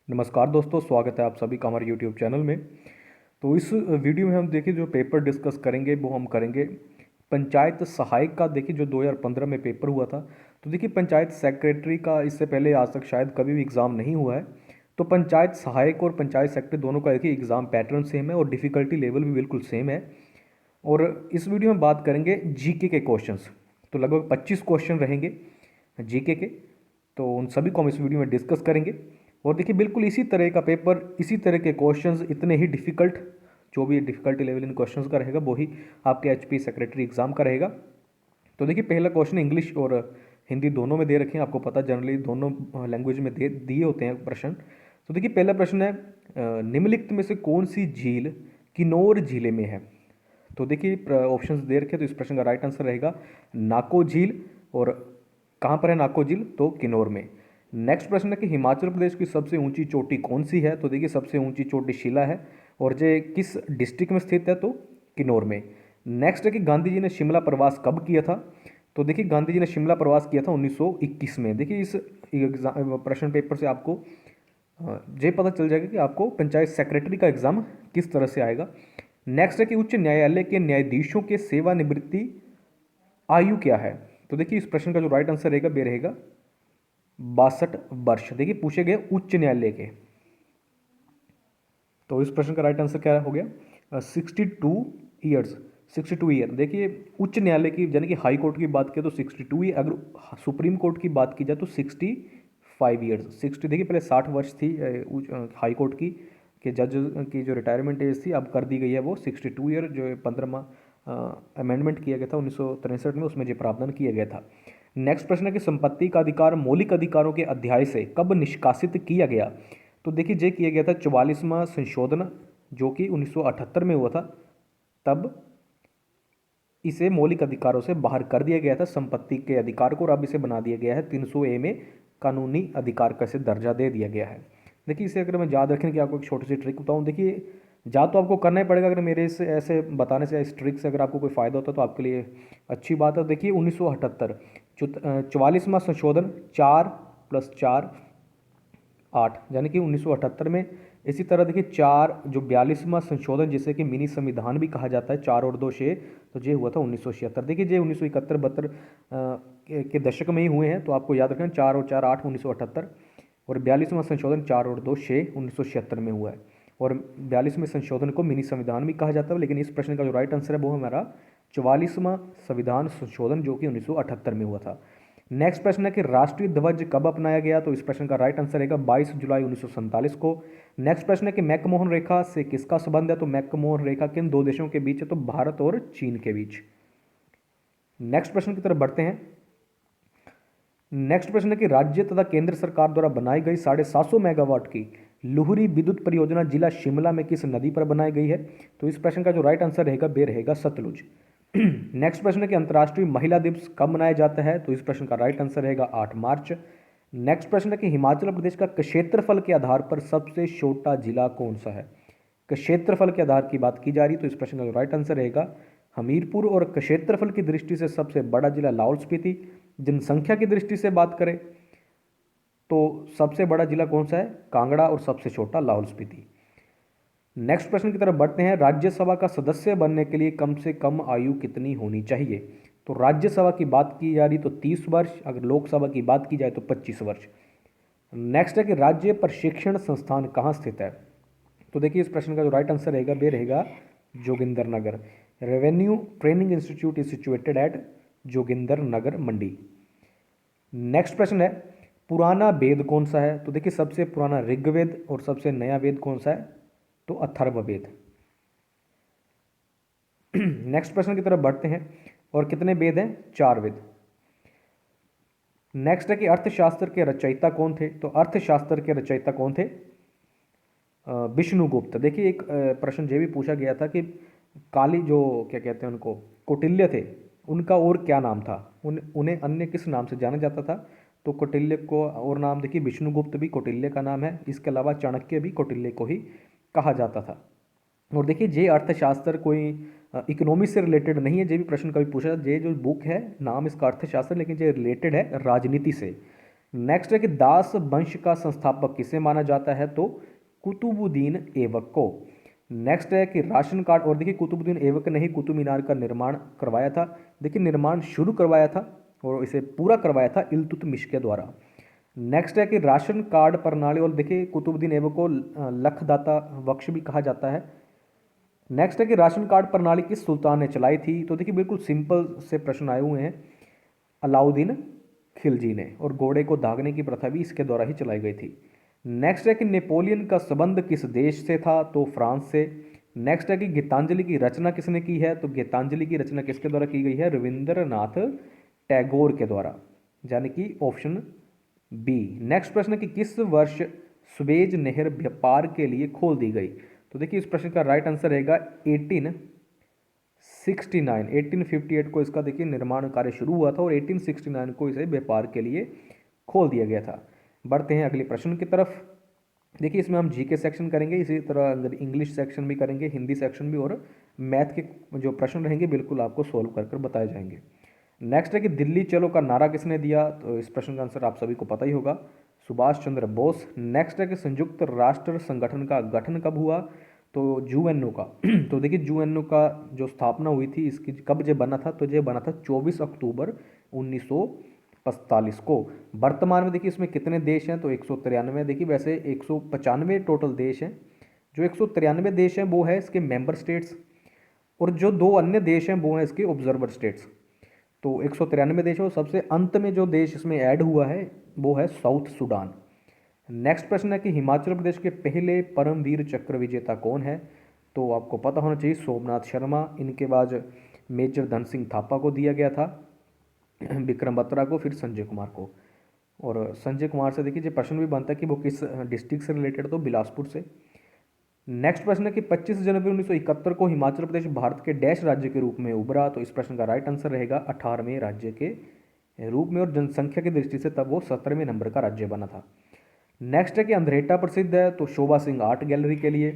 नमस्कार दोस्तों, स्वागत है आप सभी का हमारे यूट्यूब चैनल में। तो इस वीडियो में हम देखिए जो पेपर डिस्कस करेंगे वो हम करेंगे पंचायत सहायक का। देखिए जो 2015 में पेपर हुआ था, तो देखिए पंचायत सेक्रेटरी का इससे पहले आज तक शायद कभी भी एग्ज़ाम नहीं हुआ है। तो पंचायत सहायक और पंचायत सेक्रेटरी दोनों का देखिए एग्ज़ाम पैटर्न सेम है और डिफ़िकल्टी लेवल भी बिल्कुल सेम है। और इस वीडियो में बात करेंगे जीके के क्वेश्चंस। तो लगभग 25 क्वेश्चन रहेंगे जीके के, तो उन सभी को हम इस वीडियो में डिस्कस करेंगे। और देखिए बिल्कुल इसी तरह का पेपर, इसी तरह के क्वेश्चंस, इतने ही डिफ़िकल्ट, जो भी डिफ़िकल्टी लेवल इन क्वेश्चंस का रहेगा वही आपके एचपी सेक्रेटरी एग्ज़ाम का रहेगा। तो देखिए पहला क्वेश्चन इंग्लिश और हिंदी दोनों में दे रखे हैं, आपको पता जनरली दोनों लैंग्वेज में दे दिए होते हैं प्रश्न। तो देखिए पहला प्रश्न है, निम्नलिखित में से कौन सी झील किन्नौर जिले में है। तो देखिए ऑप्शंस दे रखे, तो इस प्रश्न का राइट आंसर रहेगा नाको झील। और कहाँ पर है नाको झील? तो किन्नौर में। नेक्स्ट प्रश्न है कि हिमाचल प्रदेश की सबसे ऊंची चोटी कौन सी है। तो देखिए सबसे ऊंची चोटी शिला है, और ये किस डिस्ट्रिक्ट में स्थित है? तो किन्नौर में। नेक्स्ट है कि गांधी जी ने शिमला प्रवास कब किया था। तो देखिए गांधी जी ने शिमला प्रवास किया था 1921 में। देखिए इस प्रश्न पेपर से आपको ये पता चल जाएगा कि आपको पंचायत सेक्रेटरी का एग्जाम किस तरह से आएगा। नेक्स्ट है कि उच्च न्यायालय के न्यायाधीशों के सेवानिवृत्ति आयु क्या है। तो देखिए इस प्रश्न का जो राइट आंसर रहेगा वे रहेगा 62 वर्ष। देखिए पूछे गए उच्च न्यायालय के, तो इस प्रश्न का राइट आंसर क्या हो गया? 62 ईयर्स, 62 ईयर। देखिए उच्च न्यायालय की यानी कि हाई कोर्ट की बात करें तो 62 ईयर, अगर सुप्रीम कोर्ट की बात की जाए तो 65 ईयर्स। 60, देखिए पहले 60 वर्ष थी हाई कोर्ट की कि जज की जो रिटायरमेंट एज थी अब कर दी गई है वो 62 ईयर। जो 15वां अमेंडमेंट किया गया था 1963 में, उसमें जो प्रावधान किया गया था। नेक्स्ट प्रश्न है कि संपत्ति का अधिकार मौलिक अधिकारों के अध्याय से कब निष्कासित किया गया। तो देखिए ये किया गया था 44वां संशोधन, जो कि 1978 में हुआ था। तब इसे मौलिक अधिकारों से बाहर कर दिया गया था संपत्ति के अधिकार को, और अब इसे बना दिया गया है 300A में कानूनी अधिकार का इसे दर्जा दे दिया गया है। देखिए इसे अगर मैं याद रखने की आपको एक छोटी सी ट्रिक बताऊँ, देखिए या तो आपको करना ही पड़ेगा, अगर मेरे इस ऐसे बताने से, इस ट्रिक से अगर आपको कोई फ़ायदा होता है तो आपके लिए अच्छी बात है। देखिए 1978 44वां संशोधन 4+4 8, यानी कि 1978 में। इसी तरह देखिए 4 जो 42वां संशोधन, जिसे कि मिनी संविधान भी कहा जाता है, 4 और 2 6, तो ये हुआ था 1976। देखिए ये 1971-72 के दशक में ही हुए हैं, तो आपको याद रखना 4 और 4 8 1978, और 42वां संशोधन 4 और 2 6 1976 में हुआ है। और 42वें संशोधन को मिनी संविधान भी कहा जाता है, लेकिन इस प्रश्न का जो राइट आंसर है वो हमारा 44वां संविधान संशोधन, जो कि 1978 में हुआ था। नेक्स्ट प्रश्न है कि राष्ट्रीय ध्वज कब अपनाया गया। तो इस प्रश्न का राइट आंसर रहेगा 22 जुलाई 1947 को। नेक्स्ट प्रश्न है कि मैकमोहन रेखा से किसका संबंध है। तो मैकमोहन रेखा किन दो देशों के बीच है? तो भारत और चीन के बीच। नेक्स्ट प्रश्न की तरफ बढ़ते हैं। नेक्स्ट प्रश्न है कि राज्य तथा केंद्र सरकार द्वारा बनाई गई 750 मेगावाट की लुहरी विद्युत परियोजना जिला शिमला में किस नदी पर बनाई गई है। तो इस प्रश्न का जो राइट आंसर रहेगा वे रहेगा सतलुज। नेक्स्ट प्रश्न है कि अंतर्राष्ट्रीय महिला दिवस कब मनाया जाता है। तो इस प्रश्न का राइट आंसर रहेगा 8 मार्च। नेक्स्ट प्रश्न है कि हिमाचल प्रदेश का क्षेत्रफल के आधार पर सबसे छोटा जिला कौन सा है। क्षेत्रफल के आधार की बात की जा रही है, तो इस प्रश्न का जो राइट आंसर रहेगा हमीरपुर। और क्षेत्रफल की दृष्टि से सबसे बड़ा जिला लाहौल स्पीति। जनसंख्या की दृष्टि से बात करें तो सबसे बड़ा जिला कौन सा है? कांगड़ा। और सबसे छोटा लाहौल स्पीति। नेक्स्ट प्रश्न की तरफ बढ़ते हैं। राज्यसभा का सदस्य बनने के लिए कम से कम आयु कितनी होनी चाहिए। तो राज्यसभा की बात की जा रही तो 30 वर्ष, अगर लोकसभा की बात की जाए तो 25 वर्ष। नेक्स्ट है कि राज्य प्रशिक्षण संस्थान कहाँ स्थित है। तो देखिए इस प्रश्न का जो राइट आंसर रहेगा वे रहेगा Joginder Nagar. Revenue training institute is situated at Joginder Nagar Mandi. Next प्रश्न है पुराना वेद कौन सा है। तो देखिए सबसे पुराना ऋग्वेद, और सबसे नया वेद कौन सा है? तो अथर्ववेद। नेक्स्ट प्रश्न की तरफ बढ़ते हैं। और कितने वेद हैं? 4 वेद। नेक्स्ट है कि अर्थशास्त्र के रचयिता कौन थे। तो अर्थशास्त्र के रचयिता कौन थे? विष्णुगुप्त। देखिए एक प्रश्न ये भी पूछा गया था कि काली जो क्या कहते हैं उनको, कौटिल्य थे, उनका और क्या नाम था, उन्हें अन्य किस नाम से जाना जाता था। तो कौटिल्य को और नाम देखिए विष्णुगुप्त भी कौटिल्य का नाम है, इसके अलावा चाणक्य भी कौटिल्य को ही कहा जाता था। और देखिए ये अर्थशास्त्र कोई इकोनॉमी से रिलेटेड नहीं है। ये भी प्रश्न कभी पूछा, ये जो बुक है नाम इसका अर्थशास्त्र, लेकिन ये रिलेटेड है राजनीति से। नेक्स्ट है कि दास वंश का संस्थापक किसे माना जाता है, तो कुतुबुद्दीन ऐबक को। नेक्स्ट है कि राशन कार्ड, और देखिए कुतुबुद्दीन ऐबक ने ही कुतुब मीनार का निर्माण करवाया था। देखिए निर्माण शुरू करवाया था और इसे पूरा करवाया था इल्तुतमिश के द्वारा। नेक्स्ट है कि राशन कार्ड प्रणाली, और देखिए कुतुबुद्दीन ऐबक को लखदाता बख्श भी कहा जाता है। नेक्स्ट है कि राशन कार्ड प्रणाली किस सुल्तान ने चलाई थी, तो देखिए बिल्कुल सिंपल से प्रश्न आए हुए हैं, अलाउद्दीन खिलजी ने, और घोड़े को दागने की प्रथा भी इसके द्वारा ही चलाई गई थी। नेक्स्ट है कि नेपोलियन का संबंध किस देश से था, तो फ्रांस से। नेक्स्ट है कि गीतांजलि की रचना किसने की है, तो गीतांजलि की रचना किसके द्वारा की गई है, रविंद्रनाथ टैगोर के द्वारा, यानी कि ऑप्शन बी। नेक्स्ट प्रश्न है कि किस वर्ष सुएज नहर व्यापार के लिए खोल दी गई, तो देखिए इस प्रश्न का राइट आंसर रहेगा 1869। 1858 को इसका देखिए निर्माण कार्य शुरू हुआ था और 1869 को इसे व्यापार के लिए खोल दिया गया था। बढ़ते हैं अगले प्रश्न की तरफ। देखिए इसमें हम जीके सेक्शन करेंगे, इसी तरह अंदर इंग्लिश सेक्शन भी करेंगे, हिंदी सेक्शन भी, और मैथ के जो प्रश्न रहेंगे बिल्कुल आपको सोल्व कर कर बताए जाएंगे। नेक्स्ट है कि दिल्ली चलो का नारा किसने दिया, तो इस प्रश्न का आंसर आप सभी को पता ही होगा, सुभाष चंद्र बोस। नेक्स्ट है कि संयुक्त राष्ट्र संगठन का गठन कब हुआ, तो यूएनओ का। तो देखिए यूएनओ का जो स्थापना हुई थी, इसकी कब जे बना था, तो ये बना था 24 अक्टूबर 1945 को। वर्तमान में देखिए इसमें कितने देश हैं, तो 193। देखिए वैसे 195 टोटल देश हैं। जो 193 देश हैं वो है इसके मेंबर स्टेट्स, और जो 2 अन्य देश हैं वो हैं इसके ऑब्जर्वर स्टेट्स। तो 193 देश है, और सबसे अंत में जो देश इसमें ऐड हुआ है वो है साउथ सूडान। नेक्स्ट प्रश्न है कि हिमाचल प्रदेश के पहले परमवीर चक्र विजेता कौन है, तो आपको पता होना चाहिए सोमनाथ शर्मा। इनके बाद मेजर धन सिंह थापा को दिया गया था, विक्रम बत्रा को, फिर संजय कुमार को। और संजय कुमार से देखिए प्रश्न भी बनता है कि वो किस डिस्ट्रिक्ट से रिलेटेड, तो बिलासपुर से। नेक्स्ट प्रश्न है कि 25 जनवरी 1971 को हिमाचल प्रदेश भारत के डैश राज्य के रूप में उभरा, तो इस प्रश्न का राइट आंसर रहेगा 18वें राज्य के रूप में, और जनसंख्या की दृष्टि से तब वो 17वें नंबर का राज्य बना था। नेक्स्ट है कि अंधेटा प्रसिद्ध है, तो शोभा सिंह आर्ट गैलरी के लिए।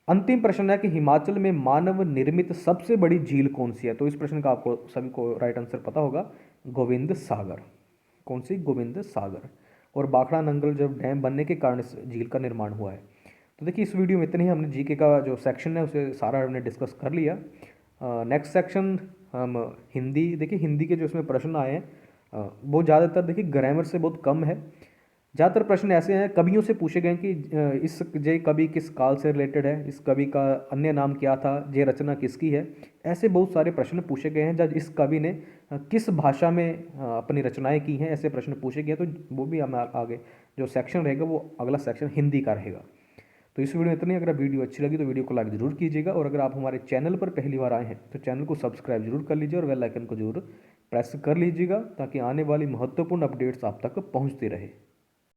अंतिम प्रश्न है कि हिमाचल में मानव निर्मित सबसे बड़ी झील कौन सी है, तो इस प्रश्न का आपको सभी को राइट आंसर पता होगा, गोविंद सागर। कौन सी, गोविंद सागर। और भाखड़ा नंगल जब डैम बनने के कारण इस झील का निर्माण हुआ है। तो देखिए इस वीडियो में इतने ही, हमने जीके का जो सेक्शन है उसे सारा हमने डिस्कस कर लिया। नेक्स्ट सेक्शन हम हिंदी, देखिए हिंदी के जो इसमें प्रश्न आए हैं वो ज़्यादातर देखिए ग्रामर से बहुत कम है। ज़्यादातर प्रश्न ऐसे हैं, कवियों से पूछे गए कि इस जे कवि किस काल से रिलेटेड है, इस कवि का अन्य नाम क्या था, ये रचना किसकी है। ऐसे बहुत सारे प्रश्न पूछे गए हैं, जब इस कवि ने किस भाषा में अपनी रचनाएं की हैं, ऐसे प्रश्न पूछे गए। तो वो भी हम आगे जो सेक्शन रहेगा वो अगला सेक्शन हिंदी का रहेगा। तो इस वीडियो में इतनी, अगर वीडियो अच्छी लगी तो वीडियो को लाइक जरूर कीजिएगा, और अगर आप हमारे चैनल पर पहली बार आए हैं तो चैनल को सब्सक्राइब जरूर कर लीजिए और बेल आइकन को जरूर प्रेस कर लीजिएगा, ताकि आने वाली महत्वपूर्ण अपडेट्स आप तक पहुंचती रहे।